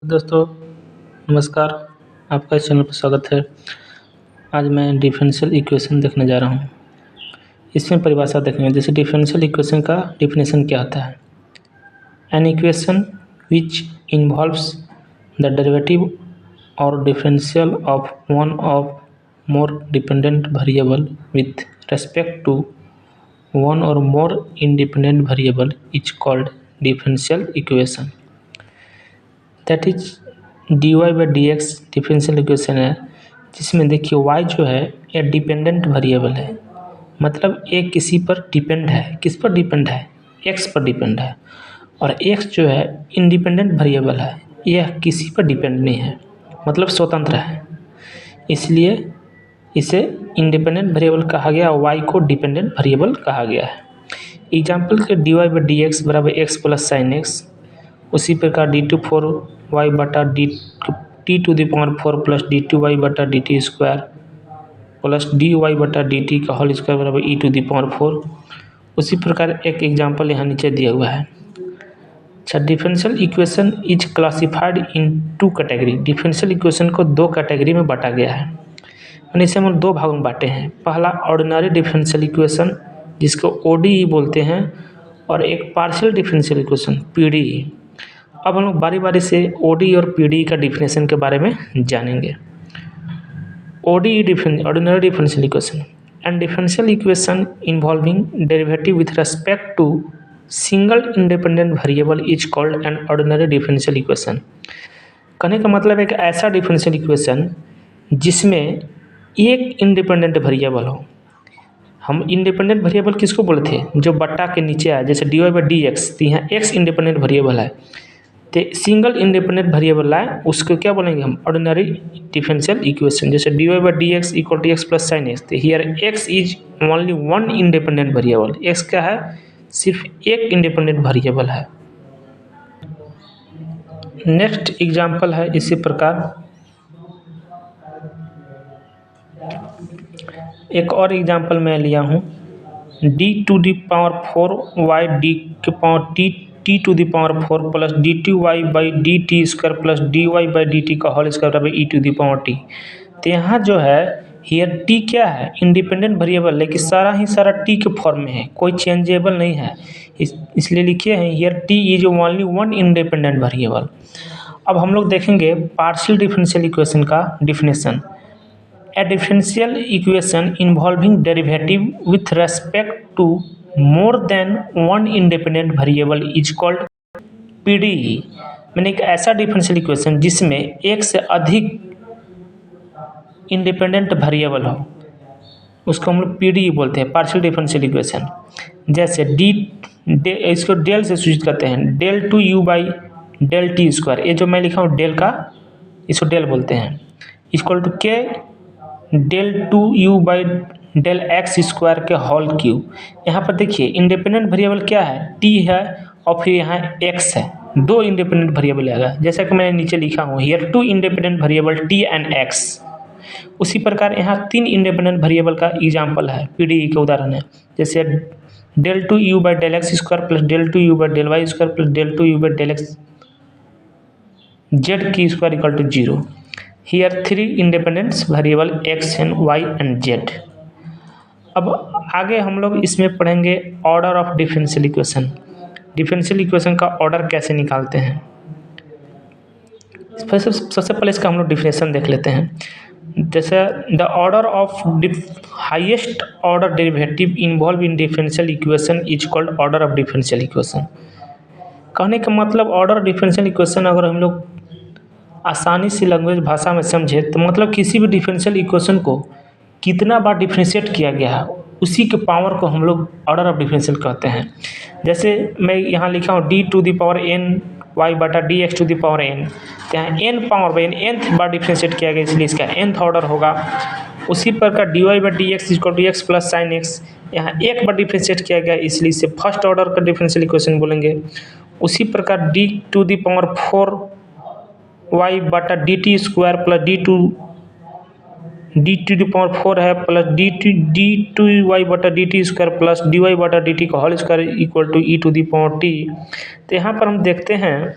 दोस्तों नमस्कार, आपका इस चैनल पर स्वागत है। आज मैं डिफरेंशियल इक्वेशन देखने जा रहा हूँ। इसमें परिभाषा देखेंगे। जैसे डिफरेंशियल इक्वेशन का डिफिनेशन क्या होता है। An equation which involves the derivative or differential of one of more dependent variable with respect to one or more independent variable is called differential equation. That is d y by d x differential equation है, जिसमें देखिए y जो है ये dependent variable है, मतलब ये किसी पर डिपेंड है। किस पर डिपेंड है? x पर डिपेंड है। और x जो है इंडिपेंडेंट वेरिएबल है, यह किसी पर डिपेंड नहीं है, मतलब स्वतंत्र है। इसलिए इसे इंडिपेंडेंट वेरिएबल कहा गया और y को डिपेंडेंट वेरिएबल कहा गया है। एग्जाम्पल के d y by d x बराबर एक्स प्लस साइन एक्स, उसी प्रकार डी टू फोर वाई बटा t to the power four plus d two y बटा d t square plus d y बटा डी टी का whole square बराबर e to the power four. उसी प्रकार एक एग्जाम्पल यहाँ नीचे दिया हुआ है। अच्छा, differential equation is classified into category. Differential equation को दो कैटेगरी में बांटा गया है, यानी इसे हम दो भागों में बांटे हैं। पहला ऑर्डिनरी डिफरेंशियल इक्वेशन, जिसको ओडीई बोलते हैं, और एक पार्शियल डिफरेंशियल इक्वेशन पीडीई। अब हम लोग बारी बारी से ओडी और पीडी का डिफिनेशन के बारे में जानेंगे। OD ordinary differential equation and differential equation involving derivative with respect to single independent variable is called an ordinary differential equation. कहने का मतलब एक ऐसा डिफरेंशियल इक्वेशन जिसमें एक इंडिपेंडेंट वेरिएबल हो। हम इंडिपेंडेंट वेरिएबल किसको बोलते थे? जो बट्टा के नीचे आए, जैसे d y by d x, तो यहाँ एक्स इंडिपेंडेंट वेरिएबल है, तो सिंगल इंडिपेंडेंट वेरिएबल लाए उसको क्या बोलेंगे हम? Ordinary differential equation. जैसे d y by d x equal to x plus sine x, तो here x is only one independent variable. X क्या है? सिर्फ एक इंडिपेंडेंट वेरिएबल है। नेक्स्ट एग्जाम्पल है इसी प्रकार। एक और एग्जाम्पल मैं लिया हूँ, d to the power four y d के power t to the power four plus d t y by d t square plus d y by d t का होल स्क्वायर बराबर e to the power t. तो यहाँ जो है here T क्या है? Independent variable, लेकिन सारा ही सारा टी के फॉर्म में है, कोई चेंजेबल नहीं है। इसलिए लिखे हैं here T is only one independent variable. अब हम लोग देखेंगे पार्शियल डिफरेंशियल इक्वेशन का definition. A differential equation involving derivative with respect to more than one independent variable is called PDE। मैंने एक ऐसा डिफरेंशियल इक्वेशन जिसमें एक से अधिक इंडिपेंडेंट वेरिएबल हो, उसको हम लोग PDE बोलते हैं, पार्शियल डिफरेंशियल इक्वेशन। जैसे इसको डेल से सूचित करते हैं, del two u by del t square. ये जो मैं लिखा हूँ डेल का, इसको डेल बोलते हैं, equal to k del two u by del x square के होल क्यूब। यहाँ पर देखिए इंडिपेंडेंट वेरिएबल क्या है? टी है और फिर यहाँ एक्स है, दो इंडिपेंडेंट वेरिएबल आएगा। जैसा कि मैंने नीचे लिखा हूँ here two independent variable t and x. उसी प्रकार यहाँ तीन इंडिपेंडेंट वेरिएबल का एग्जाम्पल है, पीडीई के उदाहरण है। जैसे del two u by del x square plus del two u by del y square plus del two u by del x z की square equal to zero. Here three independent variable x and y and z। अब आगे हम लोग इसमें पढ़ेंगे order of differential equation. Differential equation का order कैसे निकालते हैं। सबसे पहले इसका हम लोग डिफिनेशन देख लेते हैं। जैसे the order of highest order derivative involve in differential equation is called order of differential equation. कहने का मतलब ऑर्डर डिफरेंशियल इक्वेशन अगर हम लोग आसानी से लैंग्वेज भाषा में समझे तो मतलब किसी भी डिफरेंशियल इक्वेशन को कितना बार डिफरेंशिएट किया गया है, उसी के पावर को हम लोग ऑर्डर ऑफ डिफरेंशियल कहते हैं। जैसे मैं यहाँ लिखा हूँ d to the power n y बटा d x to the power n, यहाँ एन पावर बाई एनथ बार डिफरेंशिएट किया गया, इसलिए इसका एनथ ऑर्डर होगा। उसी प्रकार d y by d x equal to x plus sine x, यहाँ एक बार डिफरेंशिएट किया गया, इसलिए इसे फर्स्ट ऑर्डर का डिफरेंशियल इक्वेशन बोलेंगे। उसी प्रकार d to the power four y बटा d t square plus d to the power four है प्लस डी टू वाई बटा d t square plus d y बटा डी टी का whole square equal to e to the power t. तो यहाँ पर हम देखते हैं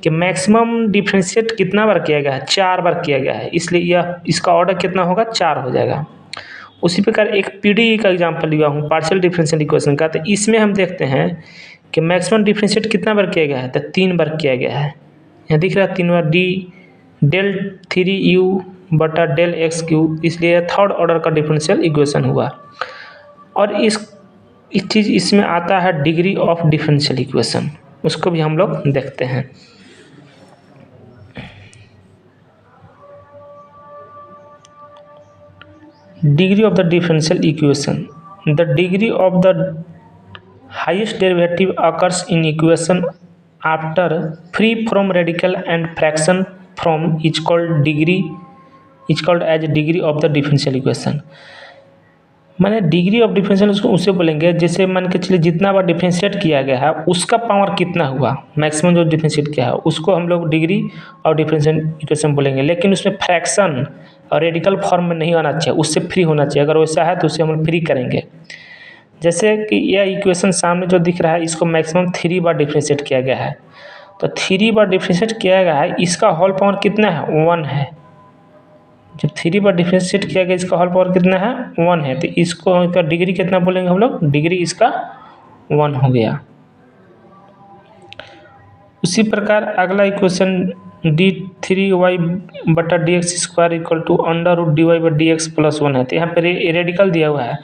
कि मैक्सिमम डिफरेंशिएट कितना बार किया गया है, 4 बार किया गया है, इसलिए यह इसका ऑर्डर कितना होगा, 4 हो जाएगा। उसी प्रकार एक पीडीई का एग्जांपल लिया हूँ, पार्शियल डिफरेंशियल इक्वेशन का, तो इसमें हम देखते हैं कि मैक्सिमम डिफरेंशिएट कितना बार किया गया है, तो 3 बार किया गया है। यहाँ दिख रहा है 3 बार, डी डेल 3u बटा डेल एक्स क्यू, इसलिए थर्ड ऑर्डर का डिफरेंशियल इक्वेशन हुआ। और इस चीज़ इसमें आता है डिग्री ऑफ डिफरेंशियल इक्वेशन, उसको भी हम लोग देखते हैं। Degree of the differential equation, the degree of the highest derivative occurs in equation after free from radical and fraction from is called as degree of the differential equation. माने degree of differential उसको उसे बोलेंगे, जैसे मान के चलिए जितना बार differentiate किया गया है उसका पावर कितना हुआ, मैक्सिमम जो डिफरेंशिएट किया है उसको हम लोग डिग्री ऑफ डिफरेंशियल इक्वेशन बोलेंगे। लेकिन उसमें फ्रैक्शन और रेडिकल फॉर्म में नहीं आना चाहिए, उससे फ्री होना चाहिए। अगर वैसा है तो उसे हम फ्री करेंगे। जैसे कि यह इक्वेशन सामने जो दिख रहा है, इसको मैक्सिमम 3 बार डिफरेंशिएट किया गया है, तो 3 बार डिफरेंशिएट किया गया है, इसका होल पावर कितना है, 1 है। जब 3 बार डिफरेंशिएट किया गया, इसका होल पावर कितना है, 1 है, तो इसको का डिग्री कितना बोलेंगे हम लोग, डिग्री इसका 1 हो गया। उसी प्रकार अगला इक्वेशन d3y बटा d x square equal to under root d y by d x plus 1 है। तो यहाँ पर रेडिकल दिया हुआ है,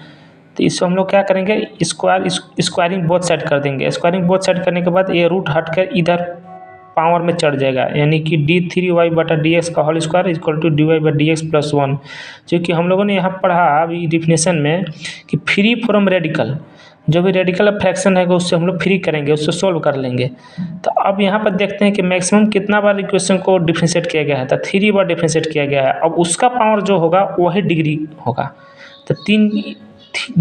तो इसको हम लोग क्या करेंगे, स्क्वायरिंग बोथ साइड कर देंगे। स्क्वायरिंग बोथ साइड करने के बाद ये रूट हटकर इधर पावर में चढ़ जाएगा, यानी कि d3y बटा डी एक्स का whole square equal to d y by d x plus 1। जो कि हम लोगों ने यहाँ पढ़ा अभी डिफिनेशन में कि फ्री फ्रॉम रेडिकल, जो भी रेडिकल फ्रैक्शन है उससे हम लोग फ्री करेंगे, उससे सोल्व कर लेंगे। तो अब यहाँ पर देखते हैं कि मैक्सिमम कितना बार इक्वेशन को डिफरेंशिएट किया गया है, तो 3 बार डिफरेंशिएट किया गया है। अब उसका पावर जो होगा वही डिग्री होगा। तो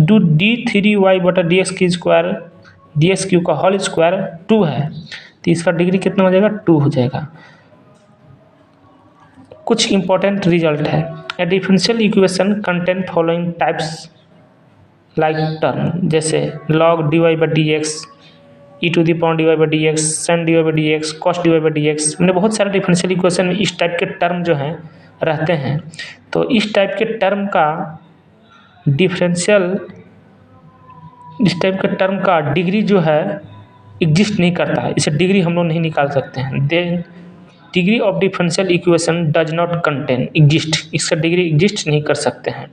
d3y बटा डी एक्स की स्क्वायर डी एक्स क्यू का होल स्क्वायर 2 है, तो इसका डिग्री कितना हो जाएगा, 2 हो जाएगा। कुछ इंपॉर्टेंट रिजल्ट है, a differential equation contain following types like term, जैसे log d y by d x, e to the power d y by d x, sine d y by d x, cos d y by d x. मैंने बहुत सारे differential equation में इस type के term जो हैं रहते हैं। तो इस टाइप के टर्म का डिग्री जो है एग्जिस्ट नहीं करता है, इसे डिग्री हम लोग नहीं निकाल सकते हैं। Then degree of differential equation does not contain exist, इसका डिग्री एग्जिस्ट नहीं कर सकते हैं।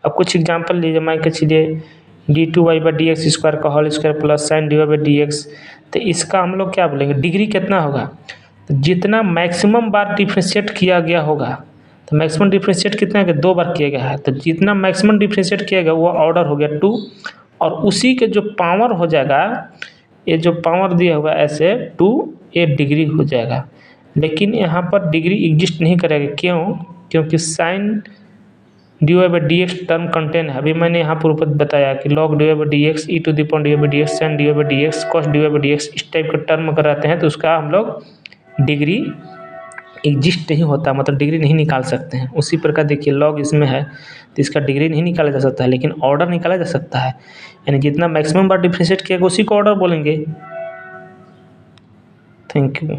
अब कुछ एग्जांपल लीजिए, मान के चलिए d2y by d x square का whole square plus sine d y by d x, तो इसका हम लोग क्या बोलेंगे, डिग्री कितना होगा, तो जितना मैक्सिमम बार डिफरेंशिएट किया गया होगा, तो मैक्सिमम डिफरेंशिएट कितना है, 2 बार किया गया है, तो जितना मैक्सिमम डिफरेंशिएट किया गया वो ऑर्डर हो गया 2, और उसी के जो पावर हो जाएगा, ये जो पावर दिया हुआ ऐसे 2, ये डिग्री हो जाएगा। लेकिन यहाँ पर डिग्री एग्जिस्ट नहीं करेगा, क्यों, क्योंकि sine d y by d x term contain है। अभी मैंने यहाँ पर ऊपर बताया कि log d y by d x, e to the power d y by d x, sine d y by d x, cos d y by d x, इस type के टर्म अगर रहते हैं तो उसका हम लोग डिग्री एग्जिस्ट नहीं होता, मतलब डिग्री नहीं निकाल सकते हैं। उसी प्रकार देखिए लॉग इसमें है तो इसका डिग्री नहीं निकाला जा सकता है, लेकिन ऑर्डर निकाला जा सकता है, यानी जितना मैक्सिमम बार डिफरेंशिएट किया उसी को ऑर्डर बोलेंगे। Thank you.